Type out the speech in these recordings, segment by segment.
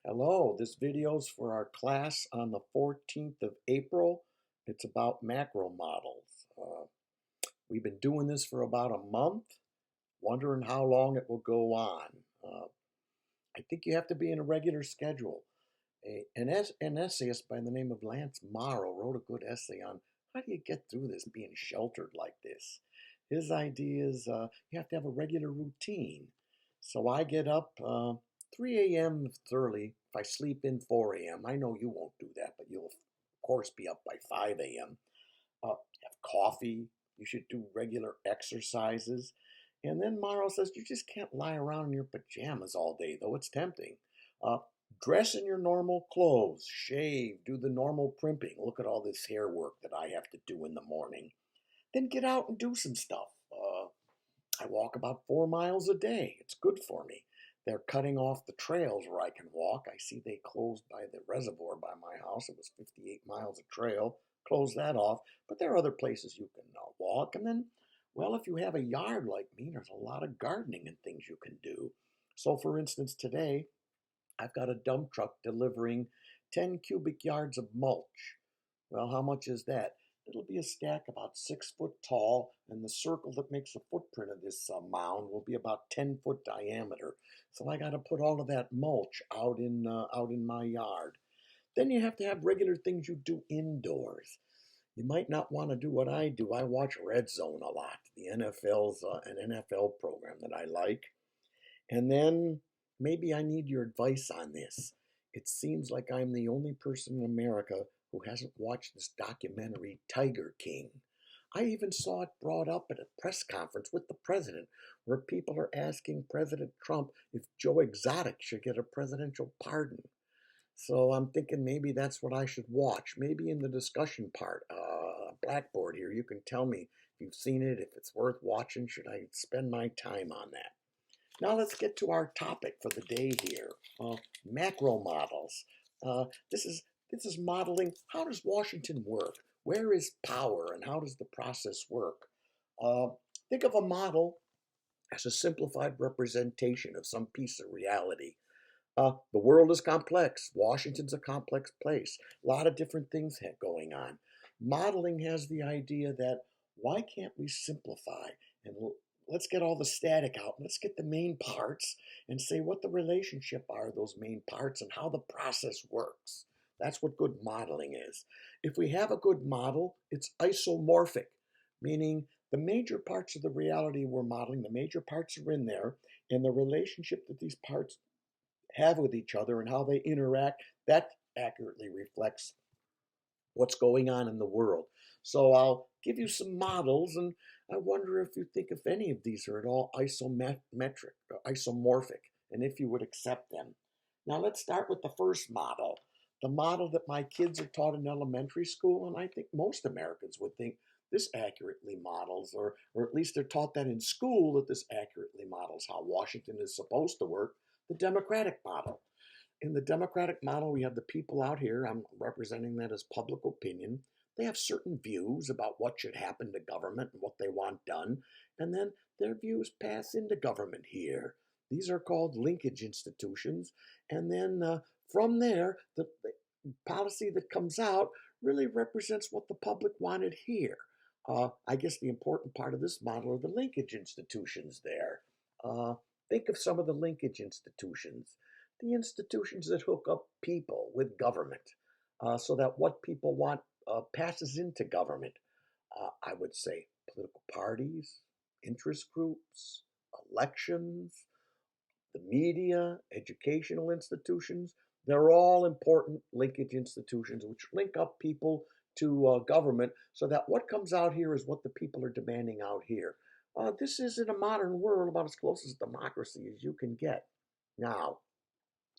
Hello, this video's for our class on the 14th of April. It's about macro models. We've been doing this for about a month, wondering how long it will go on. I think you have to be in a regular schedule. An essayist by the name of Lance Morrow wrote a good essay on how do you get through this being sheltered like this. His idea is you have to have a regular routine. So I get up 3 a.m. if it's early. If I sleep in 4 a.m., I know you won't do that, but you'll, of course, be up by 5 a.m. Have coffee. You should do regular exercises. And then Morrow says you just can't lie around in your pajamas all day, though it's tempting. Uh, Dress in your normal clothes, shave, do the normal primping. Look at all this hair work that I have to do in the morning. Then get out and do some stuff. I walk about 4 miles a day. It's good for me. They're cutting off the trails where I can walk. I see they closed by the reservoir by my house. It was 58 miles of trail. Close that off. But there are other places you can walk. And then, well, if you have a yard like me, there's a lot of gardening and things you can do. So, for instance, today I've got a dump truck delivering 10 cubic yards of mulch. Well, how much is that? It'll be a stack about 6 foot tall, and the circle that makes the footprint of this mound will be about 10-foot diameter. So I got to put all of that mulch out in my yard. Then you have to have regular things you do indoors. You might not want to do what I do. I watch Red Zone a lot. The NFL's an NFL program that I like. And then maybe I need your advice on this. It seems like I'm the only person in America who hasn't watched this documentary, Tiger King. I even saw it brought up at a press conference with the president, where people are asking President Trump if Joe Exotic should get a presidential pardon. So I'm thinking maybe that's what I should watch. Maybe in the discussion part, Blackboard here, you can tell me if you've seen it, if it's worth watching. Should I spend my time on that? Now let's get to our topic for the day here, macro models. Uh, this is this is modeling how does Washington work? Where is power and how does the process work? Uh, think of a model as a simplified representation of some piece of reality. The world is complex. Washington's a complex place. A lot of different things going on. Modeling has the idea that why can't we simplify and let's get all the static out. Let's get the main parts and say what the relationship are of those main parts and how the process works. That's what good modeling is. If we have a good model, it's isomorphic, meaning the major parts of the reality we're modeling, the major parts are in there, and the relationship that these parts have with each other and how they interact, that accurately reflects what's going on in the world. So I'll give you some models, and I wonder if you think if any of these are at all isometric or isomorphic, and if you would accept them. Now let's start with the first model, the model that my kids are taught in elementary school, and I think most Americans would think this accurately models, or at least they're taught that in school that this accurately models how Washington is supposed to work, the Democratic model. In the Democratic model, we have the people out here. I'm representing that as public opinion. They have certain views about what should happen to government and what they want done, and then their views pass into government here. These are called linkage institutions, and then from there, the policy that comes out really represents what the public wanted here. I guess the important part of this model are the linkage institutions there. Uh, think of some of the linkage institutions, the institutions that hook up people with government so that what people want passes into government. I would say political parties, interest groups, elections, the media, educational institutions. They're all important linkage institutions which link up people to government so that what comes out here is what the people are demanding out here. This is in a modern world about as close as democracy as you can get. Now,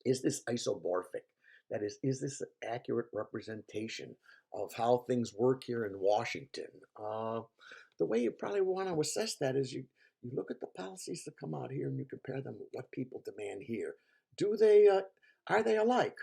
is this isomorphic? That is this an accurate representation of how things work here in Washington? The way you probably want to assess that is you look at the policies that come out here and you compare them with what people demand here. Do they are they alike?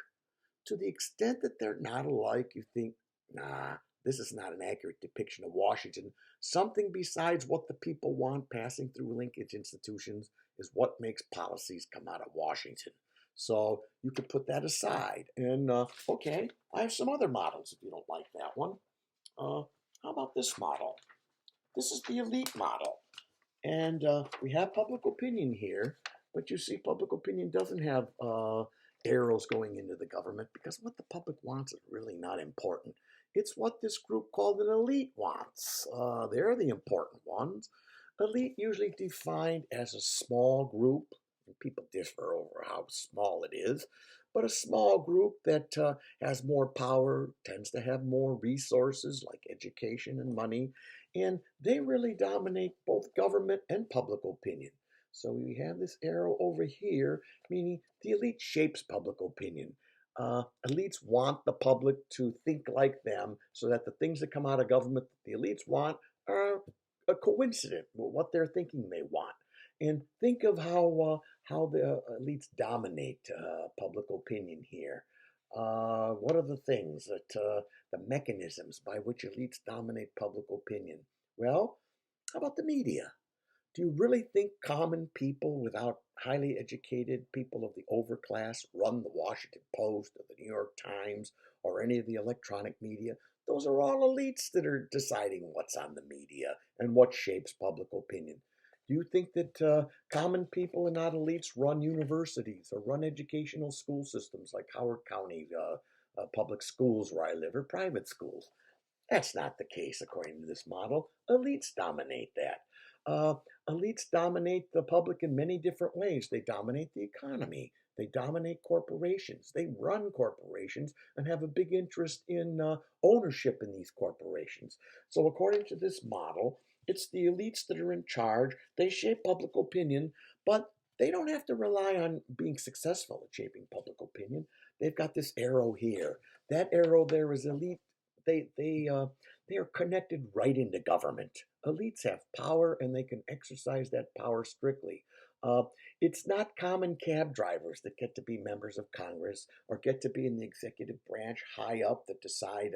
To the extent that they're not alike, you think, nah, this is not an accurate depiction of Washington. Something besides what the people want passing through linkage institutions is what makes policies come out of Washington. So you could put that aside. And okay, I have some other models if you don't like that one. Uh, how about this model? This is the elite model. And we have public opinion here, but you see, public opinion doesn't have arrows going into the government because what the public wants is really not important. It's what this group called an elite wants. They're the important ones. Elite usually defined as a small group. People differ over how small it is, but a small group that has more power tends to have more resources like education and money, and they really dominate both government and public opinion. So we have this arrow over here, meaning the elite shapes public opinion. Elites want the public to think like them so that the things that come out of government that the elites want are a coincident with what they're thinking they want. And think of how the elites dominate public opinion here. What are the things that the mechanisms by which elites dominate public opinion? Well, how about the media? Do you really think common people without highly educated people of the overclass run the Washington Post or the New York Times or any of the electronic media? Those are all elites that are deciding what's on the media and what shapes public opinion. Do you think that common people and not elites run universities or run educational school systems like Howard County public schools where I live or private schools? That's not the case according to this model. Elites dominate that. Uh, Elites dominate the public in many different ways. They dominate the economy. They dominate corporations. They run corporations and have a big interest in ownership in these corporations. So, according to this model, it's the elites that are in charge. They shape public opinion, but they don't have to rely on being successful at shaping public opinion. They've got this arrow here. That arrow there is elite. They are connected right into government. Elites have power and they can exercise that power strictly. Uh, it's not common cab drivers that get to be members of Congress or get to be in the executive branch high up that decide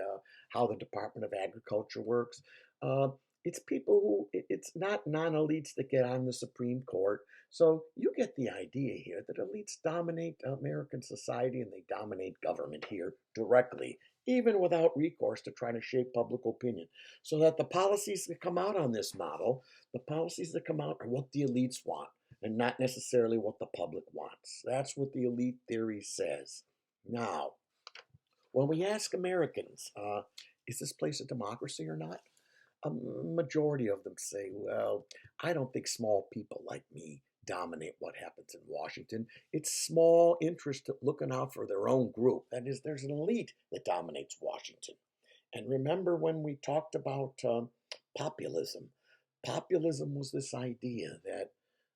how the Department of Agriculture works. Uh, it's people it's not non elites that get on the Supreme Court. So you get the idea here that elites dominate American society and they dominate government here directly, even without recourse to try to shape public opinion. So that the policies that come out on this model, the policies that come out are what the elites want and not necessarily what the public wants. That's what the elite theory says. Now, when we ask Americans, is this place a democracy or not? A majority of them say, well, I don't think small people like me dominate what happens in Washington. It's small interest looking out for their own group. That is, there's an elite that dominates Washington. And remember when we talked about populism? Populism was this idea that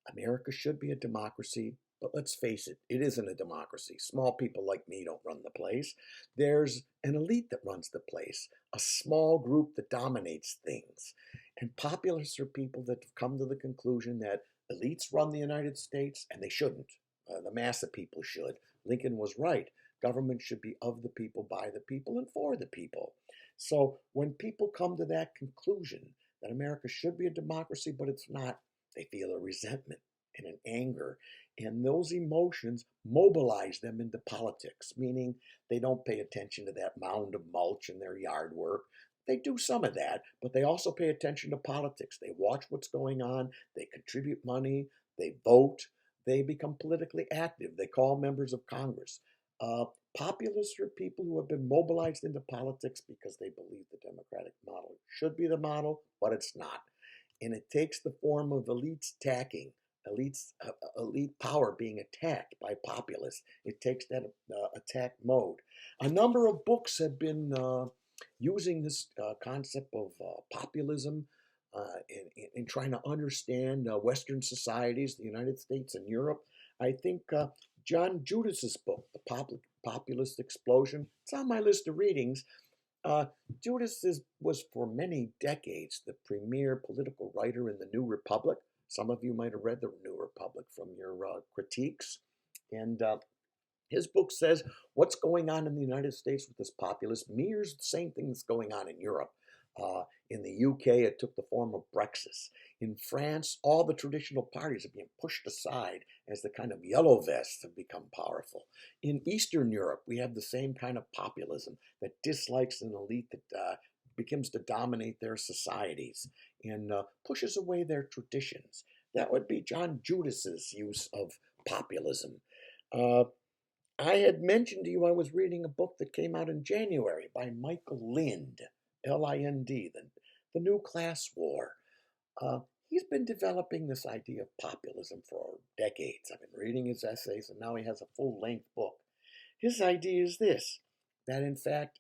America should be a democracy, but let's face it, it isn't a democracy. Small people like me don't run the place. There's an elite that runs the place, a small group that dominates things. And populists are people that have come to the conclusion that elites run the United States and they shouldn't. The mass of people should. Lincoln was right. Government should be of the people, by the people, and for the people. So when people come to that conclusion that America should be a democracy, but it's not, they feel a resentment and an anger. And those emotions mobilize them into politics, meaning they don't pay attention to that mound of mulch in their yard work. They do some of that, but they also pay attention to politics. They watch what's going on, they contribute money, they vote, they become politically active, they call members of Congress. Uh, Populists are people who have been mobilized into politics because they believe the Democratic model should be the model, but it's not. And it takes the form of elites attacking, elite power being attacked by populists. It takes that attack mode. A number of books have been using this concept of populism in trying to understand Western societies, the United States and Europe. I think John Judas's book, The Populist Explosion, it's on my list of readings. Was for many decades the premier political writer in the New Republic. Some of you might have read the New Republic from your critiques. And his book says what's going on in the United States with this populist mirrors the same thing that's going on in Europe. In the UK, it took the form of Brexit. In France, all the traditional parties are being pushed aside as the kind of yellow vests have become powerful. In Eastern Europe, we have the same kind of populism that dislikes an elite that begins to dominate their societies and pushes away their traditions. That would be John Judas's use of populism. Uh, I had mentioned to you I was reading a book that came out in January by Michael Lind, Lind, the New Class War. Uh, he's been developing this idea of populism for decades. I've been reading his essays, and now he has a full length book. His idea is this, that in fact,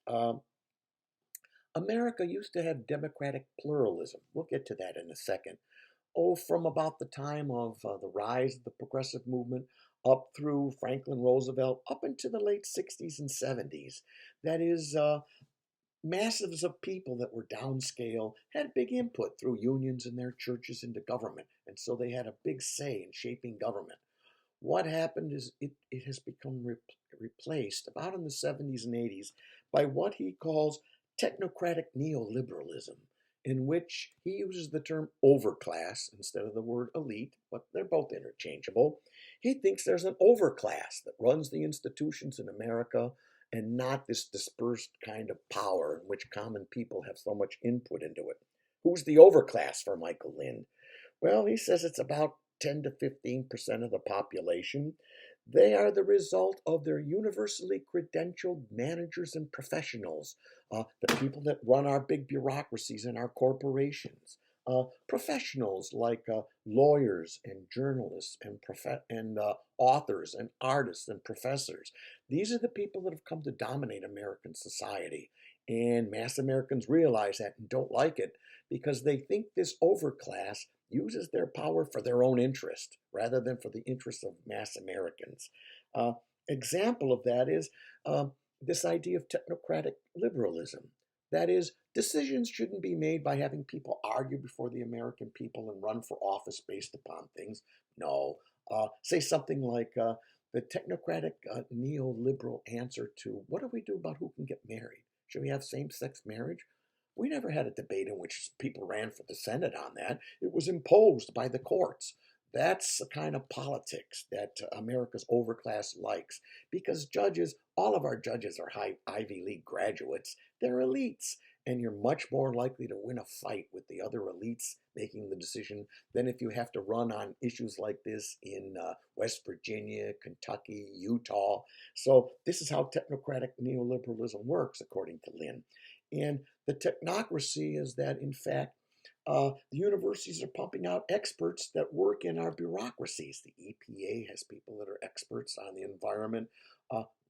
America used to have democratic pluralism. We'll get to that in a second. Oh, from about the time of the rise of the progressive movement up through Franklin Roosevelt, up into the late 60s and 70s. That is, masses of people that were downscale had big input through unions and their churches into government, and so they had a big say in shaping government. What happened is it has become replaced about in the 70s and 80s by what he calls technocratic neoliberalism, in which he uses the term overclass instead of the word elite, but they're both interchangeable. He thinks there's an overclass that runs the institutions in America and not this dispersed kind of power in which common people have so much input into it. Who's the overclass for Michael Lind? Well, he says it's about 10 to 15% of the population. They are the result of their universally credentialed managers and professionals, the people that run our big bureaucracies and our corporations. Professionals like lawyers and journalists and authors and artists and professors. These are the people that have come to dominate American society. And mass Americans realize that and don't like it because they think this overclass uses their power for their own interest rather than for the interests of mass Americans. Uh, Example of that is this idea of technocratic liberalism. That is, decisions shouldn't be made by having people argue before the American people and run for office based upon things. No. Say something like the technocratic neoliberal answer to what do we do about who can get married? Should we have same sex marriage? We never had a debate in which people ran for the Senate on that. It was imposed by the courts. That's the kind of politics that America's overclass likes because judges, all of our judges are high Ivy League graduates. They're elites, and you're much more likely to win a fight with the other elites making the decision than if you have to run on issues like this in West Virginia, Kentucky, Utah. So this is how technocratic neoliberalism works, according to Lynn. And the technocracy is that, in fact, the universities are pumping out experts that work in our bureaucracies. The EPA has people that are experts on the environment,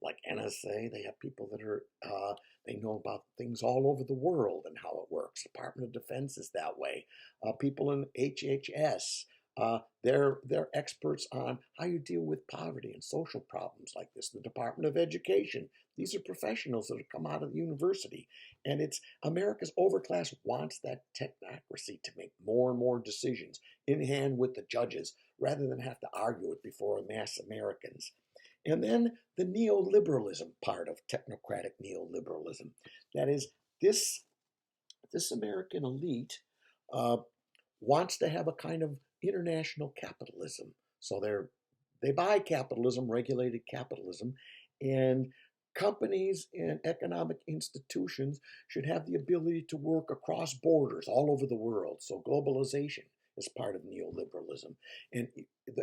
like NSA. They have people that are they know about things all over the world and how it works. Department of Defense is that way. People in HHS. They're experts on how you deal with poverty and social problems like this. The Department of Education. These are professionals that have come out of the university. And it's America's overclass wants that technocracy to make more and more decisions in hand with the judges rather than have to argue it before mass Americans. And then the neoliberalism part of technocratic neoliberalism. That is, this American elite uh, wants to have a kind of international capitalism. So they buy capitalism, regulated capitalism, and companies and economic institutions should have the ability to work across borders all over the world. So globalization is part of neoliberalism. And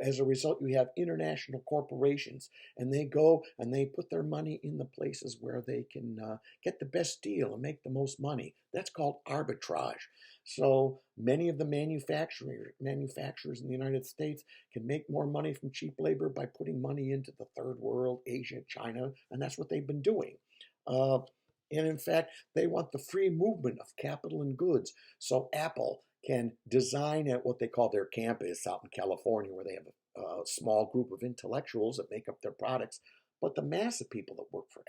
as a result, you have international corporations, and they go and they put their money in the places where they can get the best deal and make the most money. That's called arbitrage. So many of the manufacturers in the United States can make more money from cheap labor by putting money into the third world, Asia, China, and that's what they've been doing. Uh, and in fact, they want the free movement of capital and goods. So Apple can design at what they call their campus out in California, where they have a small group of intellectuals that make up their products. But the mass of people that work for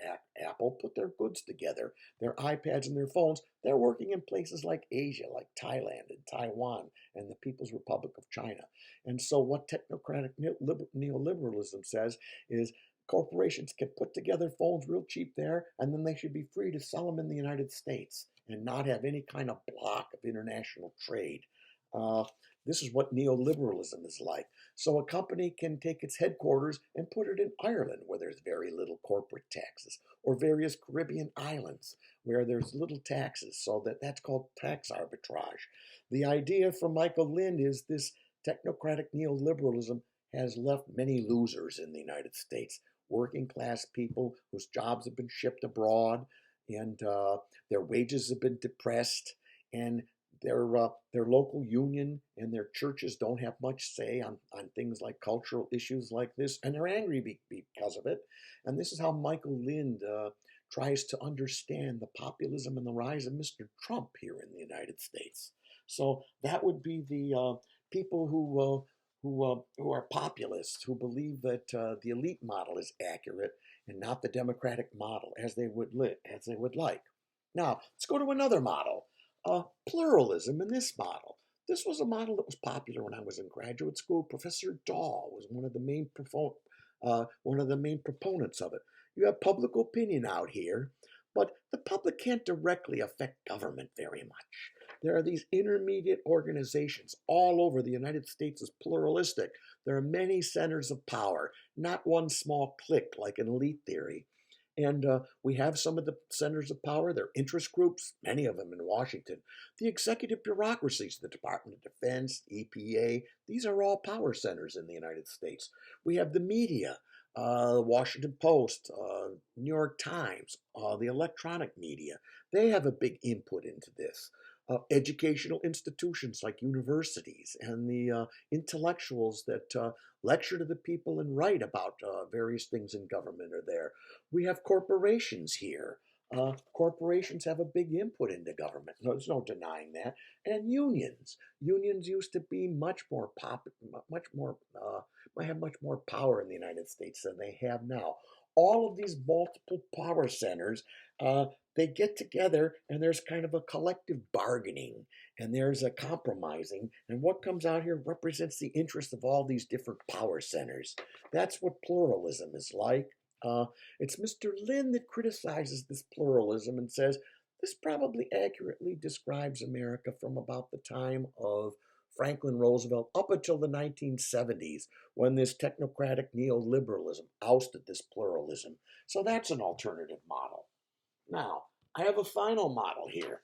Apple put their goods together, their iPads and their phones. They're working in places like Asia, like Thailand and Taiwan and the People's Republic of China. And so what technocratic neoliberalism says is corporations can put together phones real cheap there, and then they should be free to sell them in the United States and not have any kind of block of international trade. Uh, this is what neoliberalism is like. So a company can take its headquarters and put it in Ireland, where there's very little corporate taxes, or various Caribbean islands where there's little taxes. So that's called tax arbitrage. The idea from Michael Lind is this technocratic neoliberalism has left many losers in the United States. Working class people whose jobs have been shipped abroad, and their wages have been depressed, and their local union and their churches don't have much say on things like cultural issues like this, and they're angry because of it. And this is how Michael Lind tries to understand the populism and the rise of Mr. Trump here in the United States. So that would be the people who are populists, who believe that the elite model is accurate and not the democratic model as they would like. Now let's go to another model, pluralism. In this model, this was a model that was popular when I was in graduate school. Professor Dahl was one of the main proponents of it. You have public opinion out here, but the public can't directly affect government very much. There are these intermediate organizations all over. The United States is pluralistic. There are many centers of power, not one small clique like an elite theory. And we have some of the centers of power. They're interest groups, many of them in Washington. The executive bureaucracies, the Department of Defense, EPA, these are all power centers in the United States. We have the media, the Washington Post, New York Times, the electronic media. They have a big input into this. Educational institutions like universities and the intellectuals that lecture to the people and write about various things in government are there. We have corporations here. Corporations have a big input into government. No, there's no denying that. And unions. Unions used to be much more have much more power in the United States than they have now. All of these multiple power centers, they get together and there's kind of a collective bargaining and there's a compromising. And what comes out here represents the interest of all these different power centers. That's what pluralism is like. It's Mr. Lynn that criticizes this pluralism and says this probably accurately describes America from about the time of Franklin Roosevelt up until the 1970s, when this technocratic neoliberalism ousted this pluralism. So that's an alternative model. Now, I have a final model here.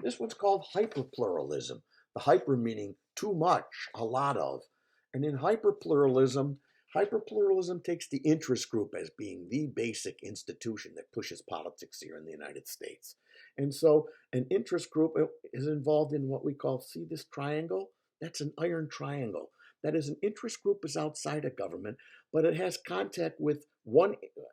This one's called hyperpluralism. The hyper meaning too much, a lot of. And in hyperpluralism takes the interest group as being the basic institution that pushes politics here in the United States. And so an interest group is involved in what we call, see this triangle? That's an iron triangle. That is, an interest group is outside of government, but it has contact with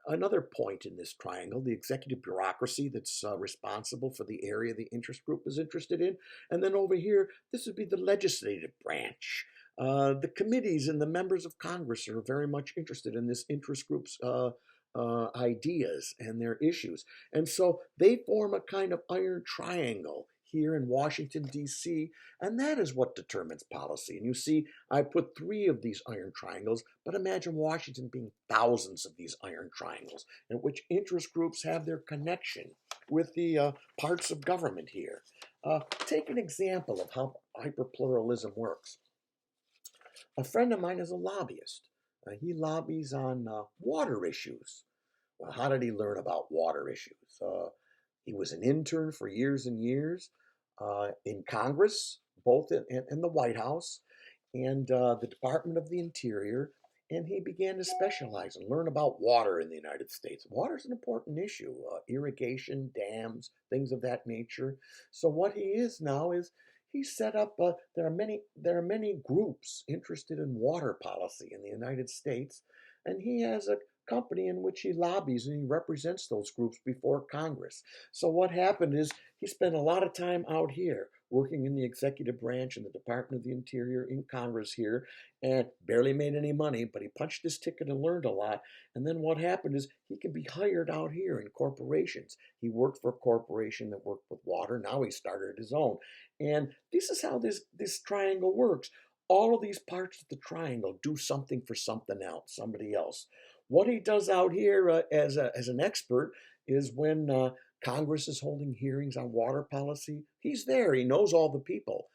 another point in this triangle, the executive bureaucracy that's responsible for the area the interest group is interested in. And then over here, this would be the legislative branch. The committees and the members of Congress are very much interested in this interest group's ideas and their issues. And so they form a kind of iron triangle here in Washington, D.C., and that is what determines policy. And you see, I put 3 of these iron triangles, but imagine Washington being thousands of these iron triangles, in which interest groups have their connection with the parts of government here. Take an example of how hyperpluralism works. A friend of mine is a lobbyist. He lobbies on water issues. Well, how did he learn about water issues? He was an intern for years and years in Congress, both in the White House and the Department of the Interior, and he began to specialize and learn about water in the United States. Water is an important issue, irrigation, dams, things of that nature. So what he is now is he set up. There are many groups interested in water policy in the United States, and he has a company in which he lobbies and he represents those groups before Congress. So what happened is he spent a lot of time out here working in the executive branch in the Department of the Interior in Congress here, and barely made any money, but he punched his ticket and learned a lot. And then what happened is he can be hired out here in corporations. He worked for a corporation that worked with water. Now he started his own. And this is how this triangle works. All of these parts of the triangle do something for something else, somebody else. What he does out here as an expert is when Congress is holding hearings on water policy, he's there. He knows all the people.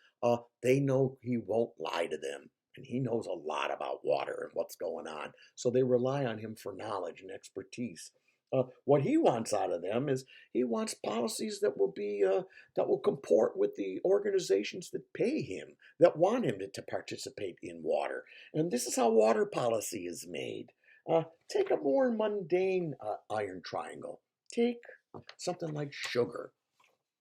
They know he won't lie to them. And he knows a lot about water and what's going on. So they rely on him for knowledge and expertise. What he wants out of them is he wants policies that will comport with the organizations that pay him, that want him to participate in water. And this is how water policy is made. Take a more mundane iron triangle. Take something like sugar,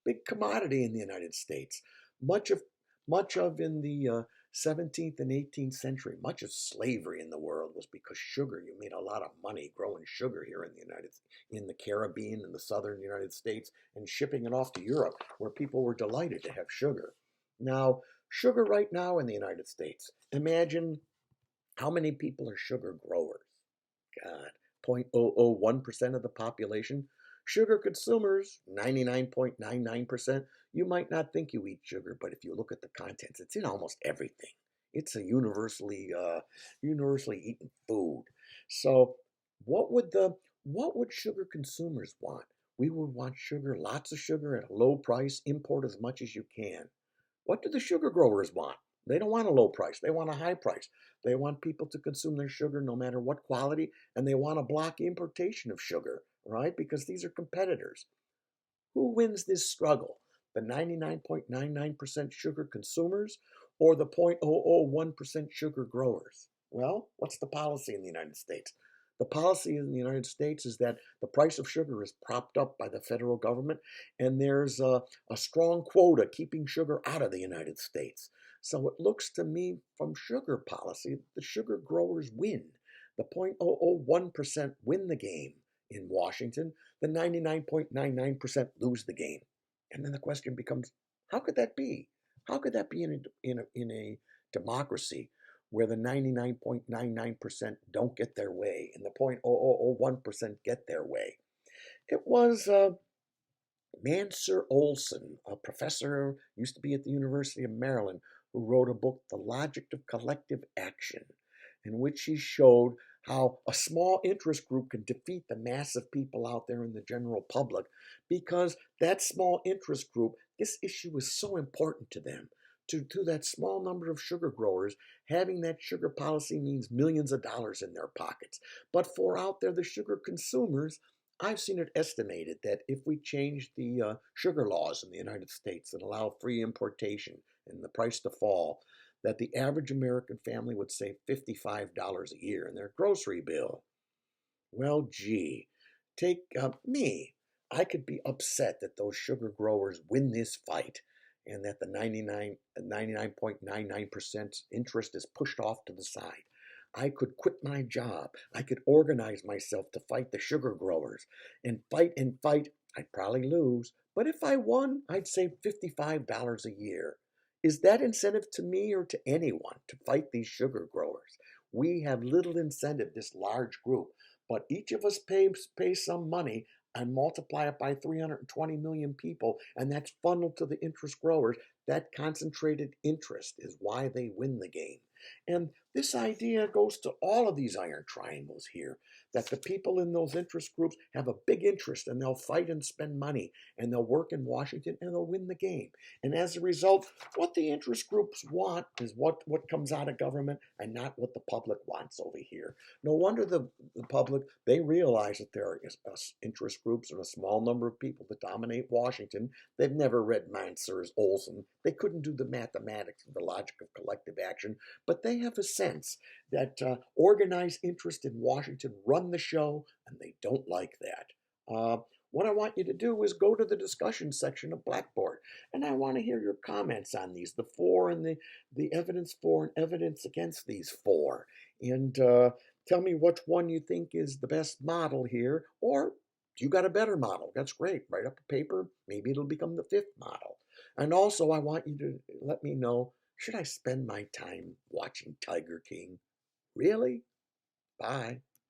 big commodity in the United States. Much of much of in the 17th and 18th century, much of slavery in the world was because sugar. You made a lot of money growing sugar here in the Caribbean and the southern United States, and shipping it off to Europe, where people were delighted to have sugar. Now, sugar right now in the United States. Imagine how many people are sugar growers. God, 0.001% of the population. Sugar consumers, 99.99%. You might not think you eat sugar, but if you look at the contents, it's in almost everything. It's a universally eaten food. So, what would sugar consumers want? We would want sugar, lots of sugar at a low price. Import as much as you can. What do the sugar growers want? They don't want a low price. They want a high price. They want people to consume their sugar no matter what quality, and they want to block importation of sugar, right? Because these are competitors. Who wins this struggle? The 99.99% sugar consumers or the 0.001% sugar growers? Well, what's the policy in the United States? The policy in the United States is that the price of sugar is propped up by the federal government, and there's a strong quota keeping sugar out of the United States. So it looks to me from sugar policy, the sugar growers win. The 0.001% win the game in Washington. The 99.99% lose the game. And then the question becomes, how could that be? How could that be in a democracy where the 99.99% don't get their way and the 0.0001% get their way? It was Mansur Olson, a professor, used to be at the University of Maryland, who wrote a book, The Logic of Collective Action, in which he showed how a small interest group can defeat the mass of people out there in the general public because that small interest group, this issue is so important to them. To that small number of sugar growers, having that sugar policy means millions of dollars in their pockets. But for out there, the sugar consumers, I've seen it estimated that if we change the sugar laws in the United States that allow free importation and the price to fall, that the average American family would save $55 a year in their grocery bill. Well, gee, take me. I could be upset that those sugar growers win this fight and that the 99.99% interest is pushed off to the side. I could quit my job. I could organize myself to fight the sugar growers and fight. I'd probably lose. But if I won, I'd save $55 a year. Is that incentive to me or to anyone to fight these sugar growers? We have little incentive, this large group, but each of us pays some money and multiply it by 320 million people, and that's funneled to the interest growers. That concentrated interest is why they win the game. And this idea goes to all of these iron triangles here, that the people in those interest groups have a big interest and they'll fight and spend money and they'll work in Washington and they'll win the game. And as a result, what the interest groups want is what comes out of government and not what the public wants over here. No wonder the public, they realize that there are interest groups and a small number of people that dominate Washington. They've never read Mansur's Olson. They couldn't do the mathematics of the logic of collective action, but they have a sense that organized interest in Washington run the show, and they don't like that. What I want you to do is go to the discussion section of Blackboard, and I want to hear your comments on these, the for and the evidence for and evidence against these four, and tell me which one you think is the best model here, or you got a better model. That's great. Write up a paper. Maybe it'll become the fifth model. And also, I want you to let me know, should I spend my time watching Tiger King? Really? Bye.